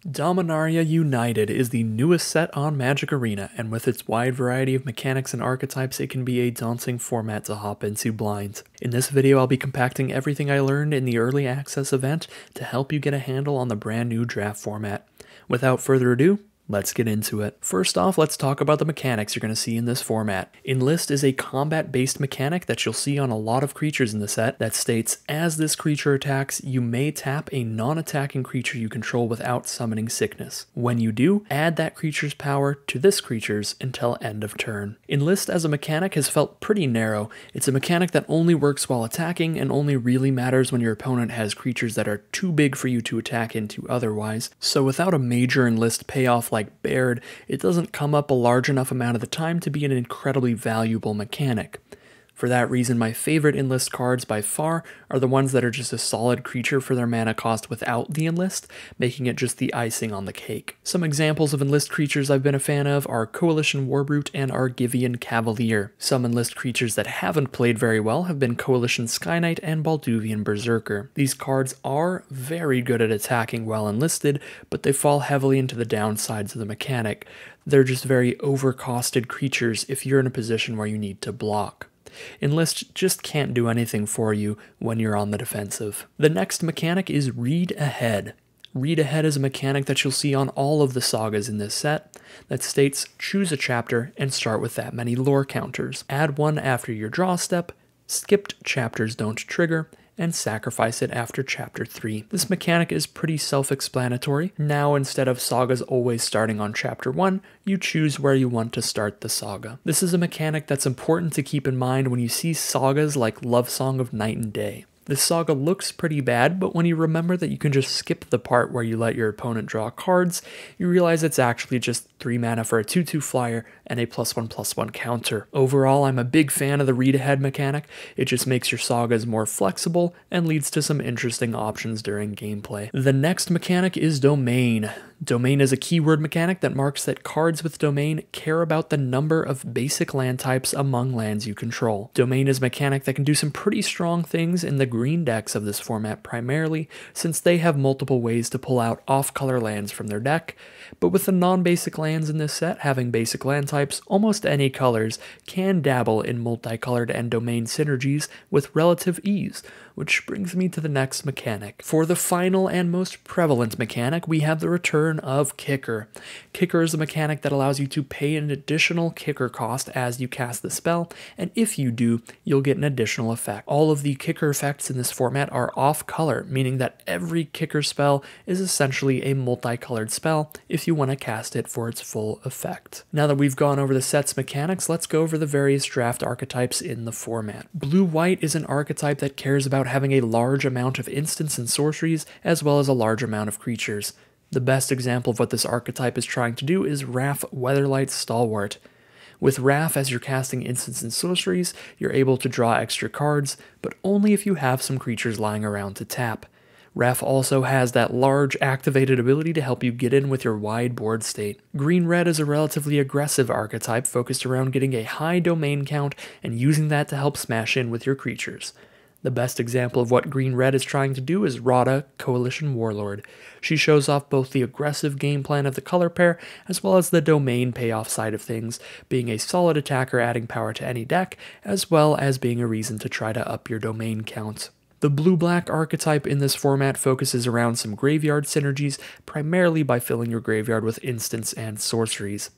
Dominaria United is the newest set on Magic Arena, and with its wide variety of mechanics and archetypes, it can be a daunting format to hop into blind. In this video, I'll be compacting everything I learned in the early access event to help you get a handle on the brand new draft format. Without further ado, let's get into it. First off, let's talk about the mechanics you're going to see in this format. Enlist is a combat-based mechanic that you'll see on a lot of creatures in the set that states, as this creature attacks, you may tap a non-attacking creature you control without summoning sickness. When you do, add that creature's power to this creature's until end of turn. Enlist as a mechanic has felt pretty narrow. It's a mechanic that only works while attacking and only really matters when your opponent has creatures that are too big for you to attack into otherwise. So without a major Enlist payoff like Baird, it doesn't come up a large enough amount of the time to be an incredibly valuable mechanic. For that reason, my favorite Enlist cards by far are the ones that are just a solid creature for their mana cost without the Enlist, making it just the icing on the cake. Some examples of Enlist creatures I've been a fan of are Coalition Warbrute and Argivian Cavalier. Some Enlist creatures that haven't played very well have been Coalition Skyknight and Balduvian Berserker. These cards are very good at attacking while enlisted, but they fall heavily into the downsides of the mechanic. They're just very overcosted creatures if you're in a position where you need to block. Enlist just can't do anything for you when you're on the defensive. The next mechanic is Read Ahead. Read Ahead is a mechanic that you'll see on all of the sagas in this set that states choose a chapter and start with that many lore counters. Add one after your draw step, skipped chapters don't trigger, and sacrifice it after chapter 3. This mechanic is pretty self-explanatory. Now, instead of sagas always starting on chapter 1, you choose where you want to start the saga. This is a mechanic that's important to keep in mind when you see sagas like Love Song of Night and Day. This saga looks pretty bad, but when you remember that you can just skip the part where you let your opponent draw cards, you realize it's actually just 3 mana for a 2/2 flyer and a +1/+1 counter. Overall, I'm a big fan of the Read Ahead mechanic. It just makes your sagas more flexible and leads to some interesting options during gameplay. The next mechanic is Domain. Domain is a keyword mechanic that marks that cards with Domain care about the number of basic land types among lands you control. Domain is a mechanic that can do some pretty strong things in the green decks of this format primarily, since they have multiple ways to pull out off-color lands from their deck, but with the non-basic lands in this set having basic land types, almost any colors can dabble in multicolored and Domain synergies with relative ease, which brings me to the next mechanic. For the final and most prevalent mechanic, we have the return of Kicker. Kicker is a mechanic that allows you to pay an additional kicker cost as you cast the spell, and if you do, you'll get an additional effect. All of the kicker effects in this format are off-color, meaning that every kicker spell is essentially a multicolored spell if you want to cast it for its full effect. Now that we've gone over the set's mechanics, let's go over the various draft archetypes in the format. Blue-white is an archetype that cares about having a large amount of instants and sorceries, as well as a large amount of creatures. The best example of what this archetype is trying to do is Wrath Weatherlight Stalwart. With Wrath, as you're casting instants and sorceries, you're able to draw extra cards, but only if you have some creatures lying around to tap. Wrath also has that large activated ability to help you get in with your wide board state. Green-red is a relatively aggressive archetype focused around getting a high domain count and using that to help smash in with your creatures. The best example of what green-red is trying to do is Radha, Coalition Warlord. She shows off both the aggressive game plan of the color pair, as well as the domain payoff side of things, being a solid attacker adding power to any deck, as well as being a reason to try to up your domain count. The blue-black archetype in this format focuses around some graveyard synergies, primarily by filling your graveyard with instants and sorceries.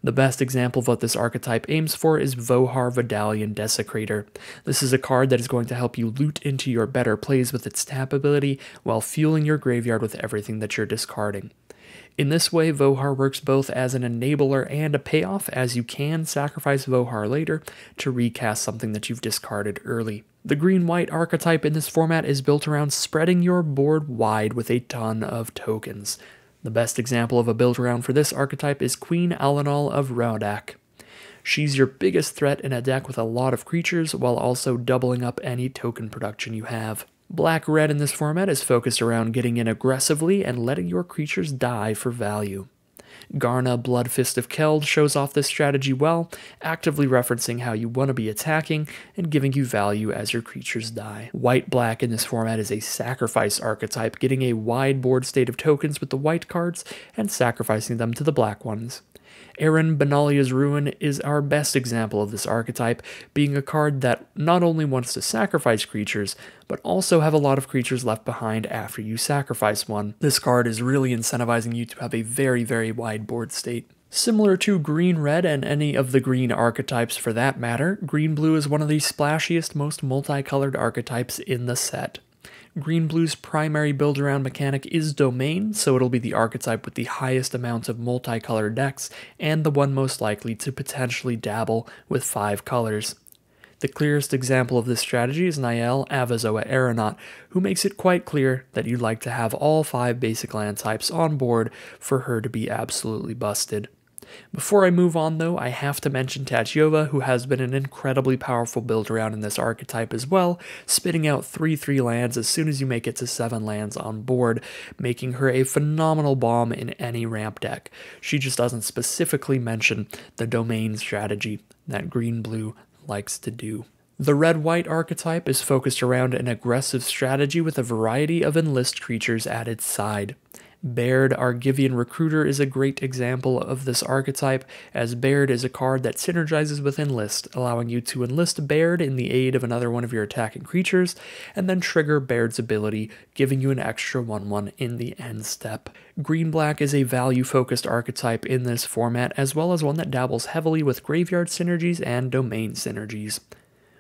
The best example of what this archetype aims for is Vohar Vidalian Desecrator. This is a card that is going to help you loot into your better plays with its tap ability, while fueling your graveyard with everything that you're discarding. In this way, Vohar works both as an enabler and a payoff, as you can sacrifice Vohar later to recast something that you've discarded early. The green-white archetype in this format is built around spreading your board wide with a ton of tokens. The best example of a build around for this archetype is Queen Alanal of Rhodak. She's your biggest threat in a deck with a lot of creatures, while also doubling up any token production you have. Black-red in this format is focused around getting in aggressively and letting your creatures die for value. Garna, Bloodfist of Keld shows off this strategy well, actively referencing how you want to be attacking and giving you value as your creatures die. White-black in this format is a sacrifice archetype, getting a wide board state of tokens with the white cards and sacrificing them to the black ones. Aaron Benalia's Ruin is our best example of this archetype, being a card that not only wants to sacrifice creatures, but also have a lot of creatures left behind after you sacrifice one. This card is really incentivizing you to have a very wide board state. Similar to green-red and any of the green archetypes for that matter, green-blue is one of the splashiest, most multicolored archetypes in the set. Green-blue's primary build-around mechanic is Domain, so it'll be the archetype with the highest amount of multicolored decks, and the one most likely to potentially dabble with 5 colors. The clearest example of this strategy is Niall Avazoa Aeronaut, who makes it quite clear that you'd like to have all 5 basic land types on board for her to be absolutely busted. Before I move on though, I have to mention Tatyova, who has been an incredibly powerful build-around in this archetype as well, spitting out 3/3 lands as soon as you make it to 7 lands on board, making her a phenomenal bomb in any ramp deck. She just doesn't specifically mention the domain strategy that green-blue likes to do. The red-white archetype is focused around an aggressive strategy with a variety of enlist creatures at its side. Baird, Argivian Recruiter, is a great example of this archetype, as Baird is a card that synergizes with Enlist, allowing you to enlist Baird in the aid of another one of your attacking creatures, and then trigger Baird's ability, giving you an extra 1/1 in the end step. Green-black is a value-focused archetype in this format, as well as one that dabbles heavily with graveyard synergies and domain synergies.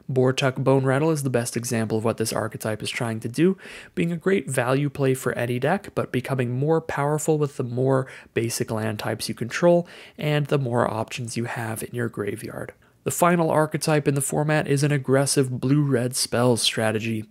Bortuk Bone Rattle is the best example of what this archetype is trying to do, being a great value play for any deck, but becoming more powerful with the more basic land types you control and the more options you have in your graveyard. The final archetype in the format is an aggressive blue-red spells strategy.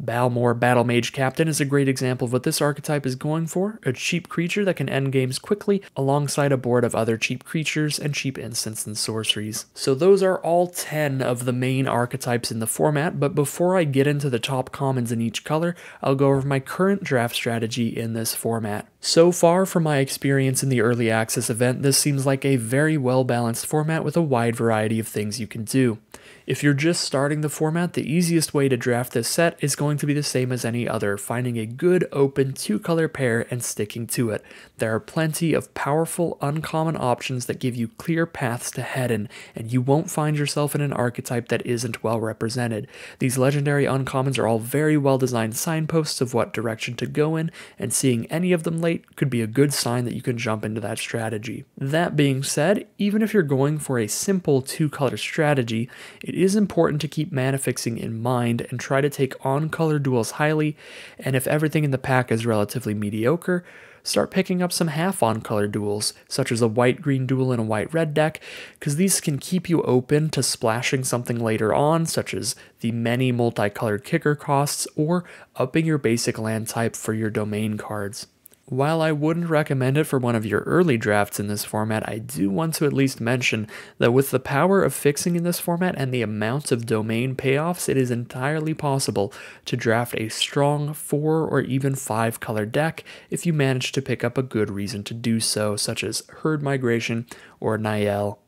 Balmor Battlemage Captain is a great example of what this archetype is going for, a cheap creature that can end games quickly alongside a board of other cheap creatures and cheap instants and sorceries. So those are all 10 of the main archetypes in the format, but before I get into the top commons in each color, I'll go over my current draft strategy in this format. So far from my experience in the early access event, this seems like a very well balanced format with a wide variety of things you can do. If you're just starting the format, the easiest way to draft this set is going to be the same as any other, finding a good open 2-color pair and sticking to it. There are plenty of powerful, uncommon options that give you clear paths to head in, and you won't find yourself in an archetype that isn't well represented. These legendary uncommons are all very well designed signposts of what direction to go in, and seeing any of them late could be a good sign that you can jump into that strategy. That being said, even if you're going for a simple 2-color strategy, it is important to keep mana fixing in mind and try to take on-color duels highly, and if everything in the pack is relatively mediocre, start picking up some half-on-color duels, such as a white-green duel in a white-red deck, because these can keep you open to splashing something later on, such as the many multicolored kicker costs, or upping your basic land type for your domain cards. While I wouldn't recommend it for one of your early drafts in this format, I do want to at least mention that with the power of fixing in this format and the amount of domain payoffs, it is entirely possible to draft a strong 4 or even 5 color deck if you manage to pick up a good reason to do so, such as Herd Migration or Niall.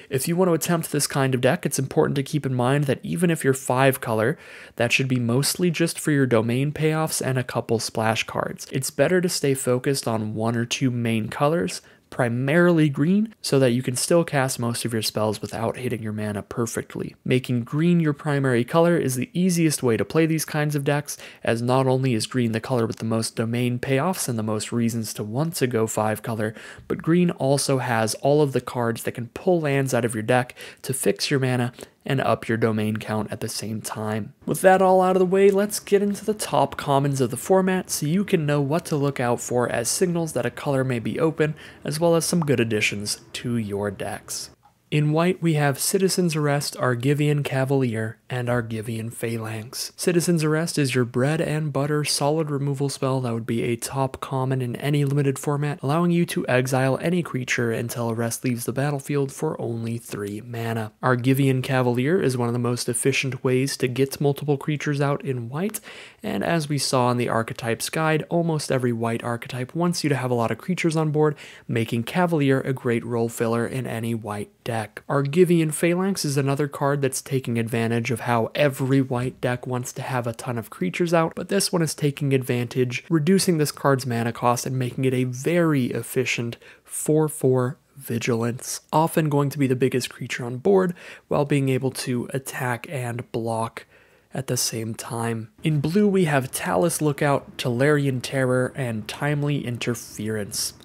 If you want to attempt this kind of deck, it's important to keep in mind that even if you're 5 color, that should be mostly just for your domain payoffs and a couple splash cards. It's better to stay focused on 1 or 2 main colors, primarily green, so that you can still cast most of your spells without hitting your mana perfectly. Making green your primary color is the easiest way to play these kinds of decks, as not only is green the color with the most domain payoffs and the most reasons to want to go 5 color, but green also has all of the cards that can pull lands out of your deck to fix your mana and up your domain count at the same time. With that all out of the way, let's get into the top commons of the format so you can know what to look out for as signals that a color may be open, as well as some good additions to your decks. In white, we have Citizen's Arrest, Argivian Cavalier, and Argivian Phalanx. Citizen's Arrest is your bread and butter solid removal spell that would be a top common in any limited format, allowing you to exile any creature until Arrest leaves the battlefield for only 3 mana. Argivian Cavalier is one of the most efficient ways to get multiple creatures out in white, and as we saw in the Archetypes Guide, almost every white archetype wants you to have a lot of creatures on board, making Cavalier a great role filler in any white deck. Argivian Phalanx is another card that's taking advantage of how every white deck wants to have a ton of creatures out, but this one is taking advantage, reducing this card's mana cost and making it a very efficient 4/4 Vigilance, often going to be the biggest creature on board while being able to attack and block at the same time. In blue we have Talus Lookout, Tolarian Terror, and Timely Interference.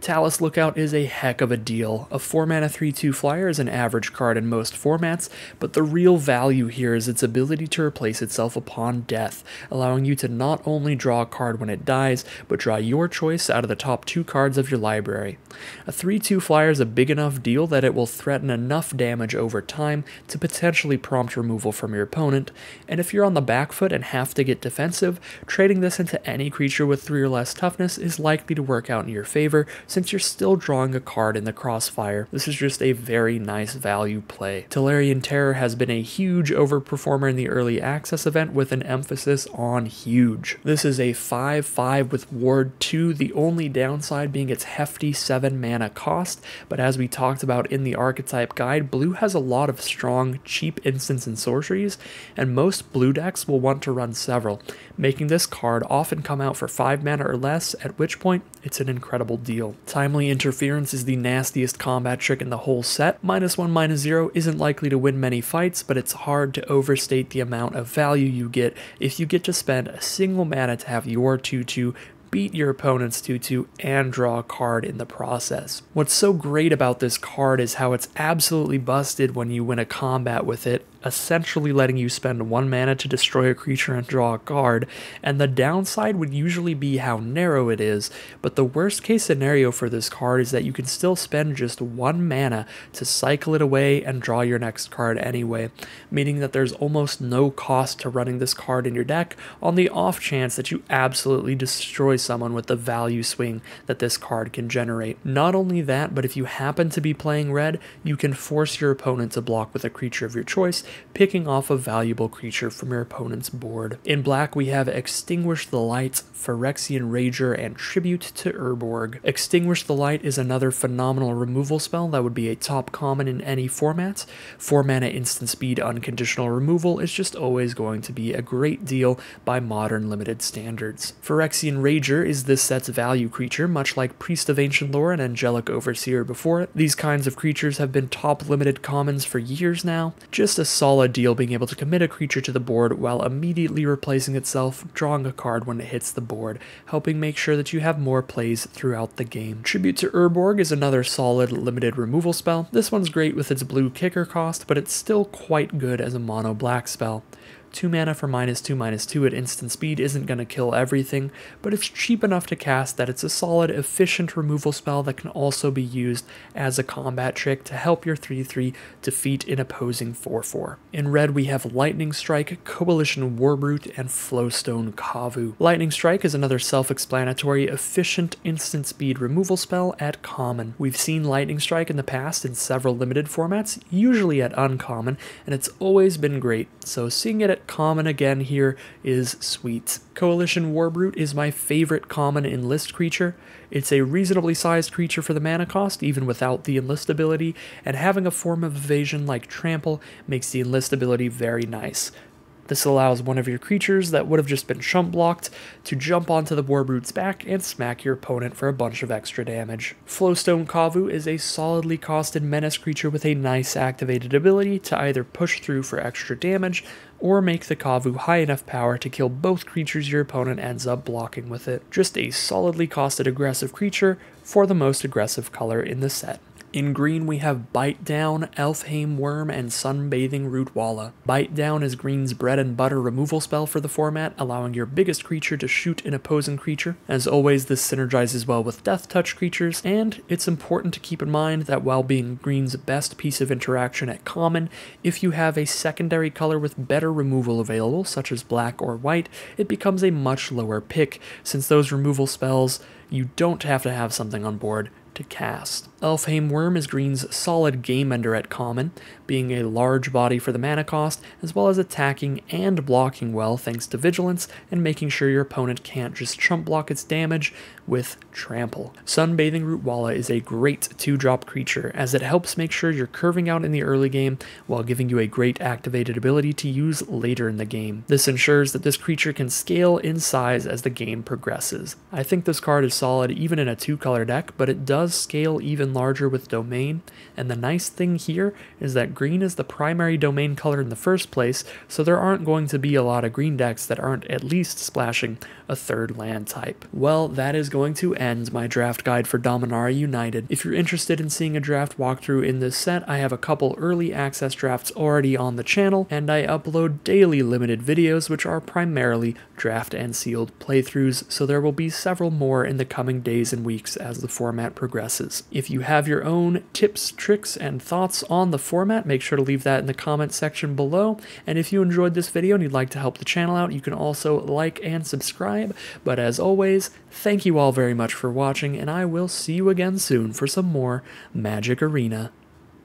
Talus Lookout is a heck of a deal. A 4-mana 3/2 flyer is an average card in most formats, but the real value here is its ability to replace itself upon death, allowing you to not only draw a card when it dies, but draw your choice out of the top 2 cards of your library. A 3/2 flyer is a big enough deal that it will threaten enough damage over time to potentially prompt removal from your opponent, and if you're on the back foot and have to get defensive, trading this into any creature with 3 or less toughness is likely to work out in your favor, since you're still drawing a card in the crossfire. This is just a very nice value play. Tolarian Terror has been a huge overperformer in the early access event with an emphasis on huge. This is a 5/5 with Ward 2, the only downside being its hefty 7 mana cost, but as we talked about in the Archetype Guide, blue has a lot of strong, cheap instants and sorceries, and most blue decks will want to run several, making this card often come out for 5 mana or less, at which point it's an incredible deal. Timely Interference is the nastiest combat trick in the whole set. -1/-0 isn't likely to win many fights, but it's hard to overstate the amount of value you get if you get to spend a single mana to have your 2/2 beat your opponent's 2/2 and draw a card in the process. What's so great about this card is how it's absolutely busted when you win a combat with it, essentially letting you spend 1 mana to destroy a creature and draw a card, and the downside would usually be how narrow it is, but the worst case scenario for this card is that you can still spend just 1 mana to cycle it away and draw your next card anyway, meaning that there's almost no cost to running this card in your deck on the off chance that you absolutely destroy someone with the value swing that this card can generate. Not only that, but if you happen to be playing red, you can force your opponent to block with a creature of your choice, picking off a valuable creature from your opponent's board. In black, we have Extinguish the Light, Phyrexian Rager, and Tribute to Urborg. Extinguish the Light is another phenomenal removal spell that would be a top common in any format. 4 mana instant speed unconditional removal is just always going to be a great deal by modern limited standards. Phyrexian Rager is this set's value creature, much like Priest of Ancient Lore and Angelic Overseer before it. These kinds of creatures have been top limited commons for years now. Just a solid deal being able to commit a creature to the board while immediately replacing itself, drawing a card when it hits the board, helping make sure that you have more plays throughout the game. Tribute to Urborg is another solid limited removal spell. This one's great with its blue kicker cost, but it's still quite good as a mono black spell. 2 mana for -2/-2 at instant speed isn't going to kill everything, but it's cheap enough to cast that it's a solid, efficient removal spell that can also be used as a combat trick to help your 3/3 defeat an opposing 4/4. In red, we have Lightning Strike, Coalition Warbrute, and Flowstone Kavu. Lightning Strike is another self-explanatory, efficient instant speed removal spell at common. We've seen Lightning Strike in the past in several limited formats, usually at uncommon, and it's always been great, so seeing it at common again here is sweet. Coalition Warbrute is my favorite common enlist creature. It's a reasonably sized creature for the mana cost, even without the enlist ability, and having a form of evasion like Trample makes the enlist ability very nice. This allows one of your creatures that would have just been chump blocked to jump onto the Warbrute's back and smack your opponent for a bunch of extra damage. Flowstone Kavu is a solidly costed menace creature with a nice activated ability to either push through for extra damage or make the Kavu high enough power to kill both creatures your opponent ends up blocking with it. Just a solidly costed aggressive creature for the most aggressive color in the set. In green, we have Bite Down, Elfheim Worm, and Sunbathing Rootwalla. Bite Down is green's bread and butter removal spell for the format, allowing your biggest creature to shoot an opposing creature. As always, this synergizes well with Death Touch creatures, and it's important to keep in mind that while being green's best piece of interaction at common, if you have a secondary color with better removal available, such as black or white, it becomes a much lower pick, since those removal spells, you don't have to have something on board to cast. Elfhame Worm is green's solid game ender at common, being a large body for the mana cost, as well as attacking and blocking well thanks to Vigilance and making sure your opponent can't just chump block its damage with Trample. Sunbathing Root Walla is a great 2-drop creature, as it helps make sure you're curving out in the early game while giving you a great activated ability to use later in the game. This ensures that this creature can scale in size as the game progresses. I think this card is solid even in a 2-color deck, but it does scale even larger with Domain, and the nice thing here is that green is the primary Domain color in the first place, so there aren't going to be a lot of green decks that aren't at least splashing a 3rd land type. Well, that is going to end my draft guide for Dominaria United. If you're interested in seeing a draft walkthrough in this set, I have a couple early access drafts already on the channel, and I upload daily limited videos which are primarily draft and sealed playthroughs, so there will be several more in the coming days and weeks as the format progresses. If you have your own tips, tricks, and thoughts on the format, make sure to leave that in the comment section below, and if you enjoyed this video and you'd like to help the channel out, you can also like and subscribe. But as always, thank you all very much for watching, and I will see you again soon for some more Magic Arena.